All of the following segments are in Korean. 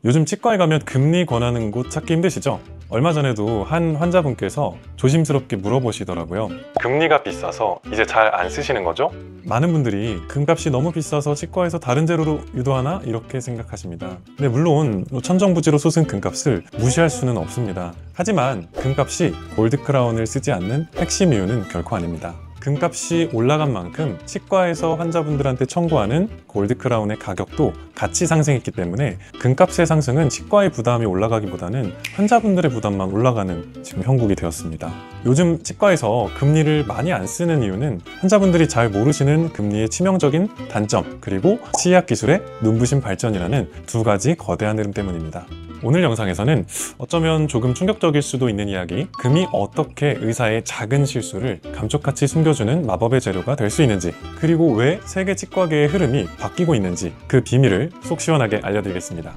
요즘 치과에 가면 금리 권하는 곳 찾기 힘드시죠? 얼마 전에도 한 환자분께서 조심스럽게 물어보시더라고요. 금리가 비싸서 이제 잘 안 쓰시는 거죠? 많은 분들이 금값이 너무 비싸서 치과에서 다른 재료로 유도하나? 이렇게 생각하십니다. 근데 물론 천정부지로 솟은 금값을 무시할 수는 없습니다. 하지만 금값이 골드크라운을 쓰지 않는 핵심 이유는 결코 아닙니다. 금값이 올라간 만큼 치과에서 환자분들한테 청구하는 골드크라운의 가격도 같이 상승했기 때문에 금값의 상승은 치과의 부담이 올라가기보다는 환자분들의 부담만 올라가는 지금 형국이 되었습니다. 요즘 치과에서 금리를 많이 안 쓰는 이유는 환자분들이 잘 모르시는 금리의 치명적인 단점, 그리고 치의학 기술의 눈부신 발전이라는 두 가지 거대한 흐름 때문입니다. 오늘 영상에서는 어쩌면 조금 충격적일 수도 있는 이야기, 금이 어떻게 의사의 작은 실수를 감쪽같이 숨겨주는 마법의 재료가 될 수 있는지, 그리고 왜 세계 치과계의 흐름이 바뀌고 있는지 그 비밀을 속 시원하게 알려드리겠습니다.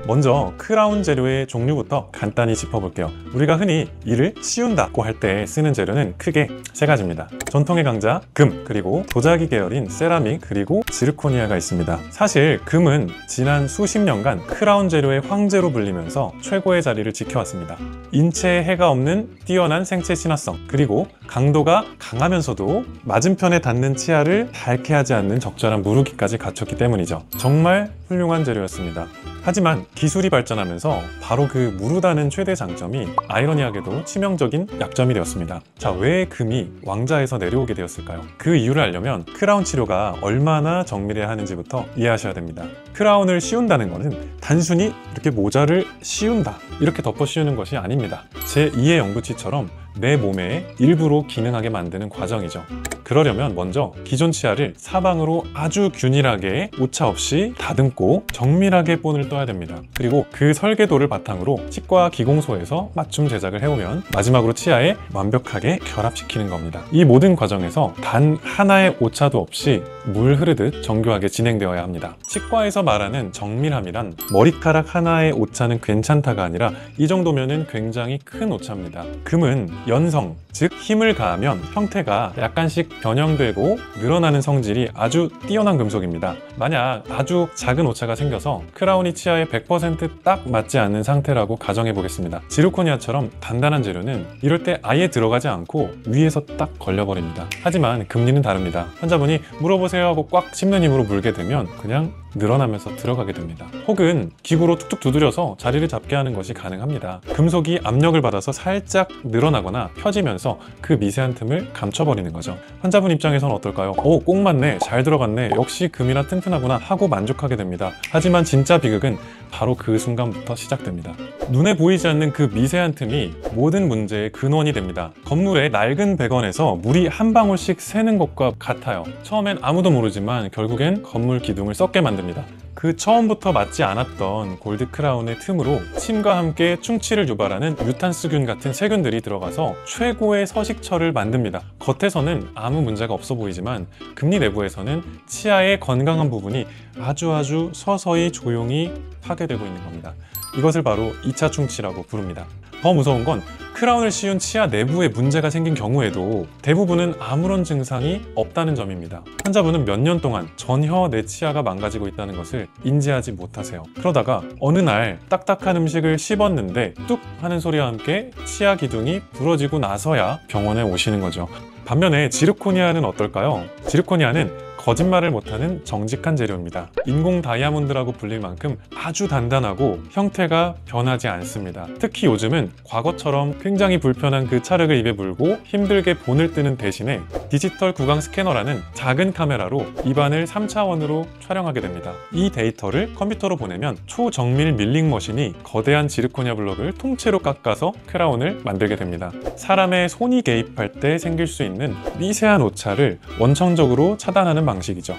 먼저 크라운 재료의 종류부터 간단히 짚어볼게요. 우리가 흔히 이를 씌운다고 할 때 쓰는 재료는 크게 세 가지입니다. 전통의 강자 금, 그리고 도자기 계열인 세라믹, 그리고 지르코니아가 있습니다. 사실 금은 지난 수십 년간 크라운 재료의 황제로 불리면서 최고의 자리를 지켜왔습니다. 인체에 해가 없는 뛰어난 생체 친화성, 그리고 강도가 강하면서도 맞은편에 닿는 치아를 닳게 하지 않는 적절한 무르기까지 갖췄기 때문이죠. 정말 훌륭한 재료였습니다. 하지만 기술이 발전하면서 바로 그 무르다는 최대 장점이 아이러니하게도 치명적인 약점이 되었습니다. 자, 왜 금이 왕자에서 내려오게 되었을까요? 그 이유를 알려면 크라운 치료가 얼마나 정밀해야 하는지부터 이해하셔야 됩니다. 크라운을 씌운다는 것은 단순히 이렇게 모자를 씌운다, 이렇게 덮어 씌우는 것이 아닙니다. 제2의 영구치처럼 내 몸에 일부로 기능하게 만드는 과정이죠. 그러려면 먼저 기존 치아를 사방으로 아주 균일하게 오차 없이 다듬고 정밀하게 본을 떠야 됩니다. 그리고 그 설계도를 바탕으로 치과 기공소에서 맞춤 제작을 해오면 마지막으로 치아에 완벽하게 결합시키는 겁니다. 이 모든 과정에서 단 하나의 오차도 없이 물 흐르듯 정교하게 진행되어야 합니다. 치과에서 말하는 정밀함이란 머리카락 하나의 오차는 괜찮다가 아니라 이 정도면은 굉장히 큰 오차입니다. 금은 연성, 즉 힘을 가하면 형태가 약간씩 변형되고 늘어나는 성질이 아주 뛰어난 금속입니다. 만약 아주 작은 오차가 생겨서 크라운이 치아에 100% 딱 맞지 않는 상태라고 가정해 보겠습니다. 지르코니아처럼 단단한 재료는 이럴 때 아예 들어가지 않고 위에서 딱 걸려버립니다. 하지만 금리는 다릅니다. 환자분이 물어보세요 하고 꽉 씹는 힘으로 물게 되면 그냥 늘어나면서 들어가게 됩니다. 혹은 기구로 툭툭 두드려서 자리를 잡게 하는 것이 가능합니다. 금속이 압력을 받아서 살짝 늘어나거나 펴지면서 그 미세한 틈을 감춰버리는 거죠. 환자분 입장에서는 어떨까요? 오, 꼭 맞네, 잘 들어갔네, 역시 금이라 튼튼하구나 하고 만족하게 됩니다. 하지만 진짜 비극은 바로 그 순간부터 시작됩니다. 눈에 보이지 않는 그 미세한 틈이 모든 문제의 근원이 됩니다. 건물의 낡은 배관에서 물이 한 방울씩 새는 것과 같아요. 처음엔 아무도 모르지만 결국엔 건물 기둥을 썩게 만듭니다. 그 처음부터 맞지 않았던 골드 크라운의 틈으로 침과 함께 충치를 유발하는 뮤탄스균 같은 세균들이 들어가서 최고의 서식처를 만듭니다. 겉에서는 아무 문제가 없어 보이지만 금리 내부에서는 치아의 건강한 부분이 아주 서서히 조용히 파괴되고 있는 겁니다. 이것을 바로 2차 충치라고 부릅니다. 더 무서운 건 크라운을 씌운 치아 내부에 문제가 생긴 경우에도 대부분은 아무런 증상이 없다는 점입니다. 환자분은 몇 년 동안 전혀 내 치아가 망가지고 있다는 것을 인지하지 못하세요. 그러다가 어느 날 딱딱한 음식을 씹었는데 뚝 하는 소리와 함께 치아 기둥이 부러지고 나서야 병원에 오시는 거죠. 반면에 지르코니아는 어떨까요? 지르코니아는 거짓말을 못하는 정직한 재료입니다. 인공 다이아몬드라고 불릴 만큼 아주 단단하고 형태가 변하지 않습니다. 특히 요즘은 과거처럼 굉장히 불편한 그 찰흙을 입에 물고 힘들게 본을 뜨는 대신에 디지털 구강 스캐너라는 작은 카메라로 입안을 3차원으로 촬영하게 됩니다. 이 데이터를 컴퓨터로 보내면 초정밀 밀링 머신이 거대한 지르코니아 블록을 통째로 깎아서 크라운을 만들게 됩니다. 사람의 손이 개입할 때 생길 수 있는 미세한 오차를 원천적으로 차단하는 방식이죠.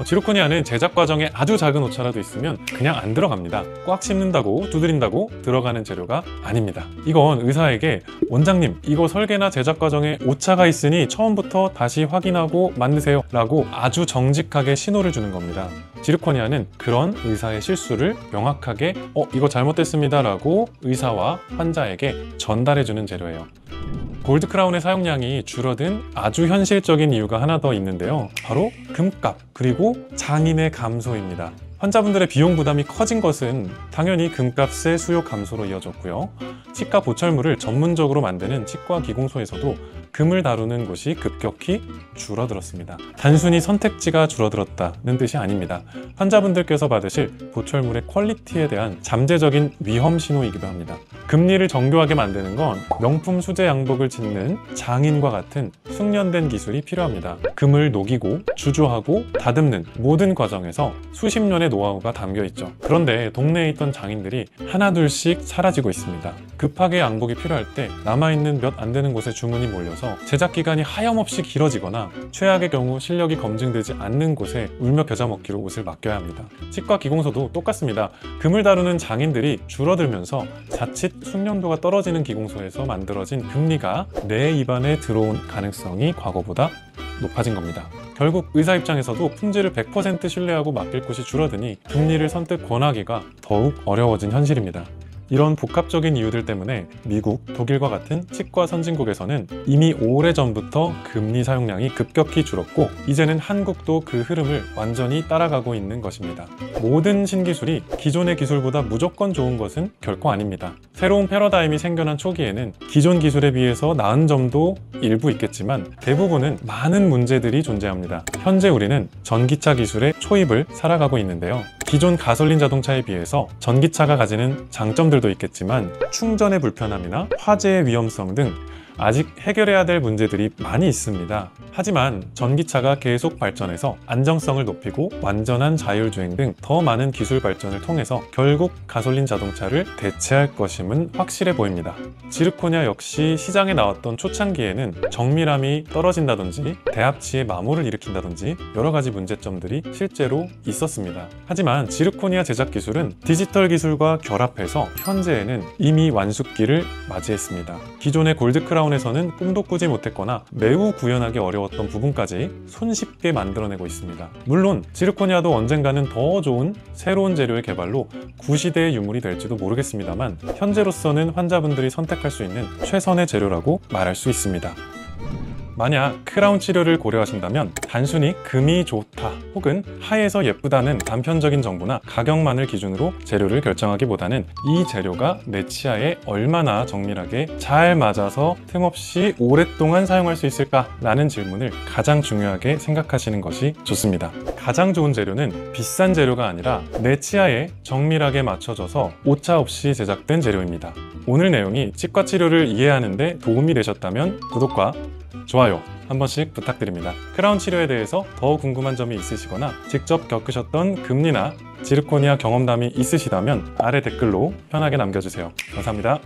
지르코니아는 제작 과정에 아주 작은 오차라도 있으면 그냥 안 들어갑니다. 꽉 씹는다고 두드린다고 들어가는 재료가 아닙니다. 이건 의사에게 원장님, 이거 설계나 제작 과정에 오차가 있으니 처음부터 다시 확인하고 만드세요 라고 아주 정직하게 신호를 주는 겁니다. 지르코니아는 그런 의사의 실수를 명확하게 이거 잘못됐습니다 라고 의사와 환자에게 전달해주는 재료예요. 골드 크라운의 사용량이 줄어든 아주 현실적인 이유가 하나 더 있는데요. 바로 금값, 그리고 장인의 감소입니다. 환자분들의 비용 부담이 커진 것은 당연히 금값의 수요 감소로 이어졌고요. 치과 보철물을 전문적으로 만드는 치과 기공소에서도 금을 다루는 곳이 급격히 줄어들었습니다. 단순히 선택지가 줄어들었다는 뜻이 아닙니다. 환자분들께서 받으실 보철물의 퀄리티에 대한 잠재적인 위험 신호이기도 합니다. 금리를 정교하게 만드는 건 명품 수제 양복을 짓는 장인과 같은 숙련된 기술이 필요합니다. 금을 녹이고 주조하고 다듬는 모든 과정에서 수십 년의 노하우가 담겨 있죠. 그런데 동네에 있던 장인들이 하나둘씩 사라지고 있습니다. 급하게 양복이 필요할 때 남아있는 몇 안 되는 곳에 주문이 몰려서 제작 기간이 하염없이 길어지거나 최악의 경우 실력이 검증되지 않는 곳에 울며 겨자 먹기로 옷을 맡겨야 합니다. 치과 기공소도 똑같습니다. 금을 다루는 장인들이 줄어들면서 자칫 숙련도가 떨어지는 기공소에서 만들어진 금리가 내 입안에 들어온 가능성이 과거보다 높아진 겁니다. 결국 의사 입장에서도 품질을 100% 신뢰하고 맡길 곳이 줄어드니 금리를 선뜻 권하기가 더욱 어려워진 현실입니다. 이런 복합적인 이유들 때문에 미국, 독일과 같은 치과 선진국에서는 이미 오래전부터 금리 사용량이 급격히 줄었고 이제는 한국도 그 흐름을 완전히 따라가고 있는 것입니다. 모든 신기술이 기존의 기술보다 무조건 좋은 것은 결코 아닙니다. 새로운 패러다임이 생겨난 초기에는 기존 기술에 비해서 나은 점도 일부 있겠지만 대부분은 많은 문제들이 존재합니다. 현재 우리는 전기차 기술의 초입을 살아가고 있는데요. 기존 가솔린 자동차에 비해서 전기차가 가지는 장점들도 있겠지만 충전의 불편함이나 화재의 위험성 등 아직 해결해야 될 문제들이 많이 있습니다. 하지만 전기차가 계속 발전해서 안정성을 높이고 완전한 자율주행 등 더 많은 기술 발전을 통해서 결국 가솔린 자동차를 대체할 것임은 확실해 보입니다. 지르코니아 역시 시장에 나왔던 초창기에는 정밀함이 떨어진다든지 대합치의 마모를 일으킨다든지 여러 가지 문제점들이 실제로 있었습니다. 하지만 지르코니아 제작 기술은 디지털 기술과 결합해서 현재에는 이미 완숙기를 맞이했습니다. 기존의 골드 크라운에서는 꿈도 꾸지 못했거나 매우 구현하기 어려웠던 부분까지 손쉽게 만들어내고 있습니다. 물론 지르코니아도 언젠가는 더 좋은 새로운 재료의 개발로 구시대의 유물이 될지도 모르겠습니다만 현재로서는 환자분들이 선택할 수 있는 최선의 재료라고 말할 수 있습니다. 만약 크라운 치료를 고려하신다면 단순히 금이 좋다 혹은 하에서 예쁘다는 단편적인 정보나 가격만을 기준으로 재료를 결정하기보다는 이 재료가 내 치아에 얼마나 정밀하게 잘 맞아서 틈없이 오랫동안 사용할 수 있을까? 라는 질문을 가장 중요하게 생각하시는 것이 좋습니다. 가장 좋은 재료는 비싼 재료가 아니라 내 치아에 정밀하게 맞춰져서 오차 없이 제작된 재료입니다. 오늘 내용이 치과 치료를 이해하는 데 도움이 되셨다면 구독과 좋아요 한 번씩 부탁드립니다. 크라운 치료에 대해서 더 궁금한 점이 있으시거나 직접 겪으셨던 금리나 지르코니아 경험담이 있으시다면 아래 댓글로 편하게 남겨주세요. 감사합니다.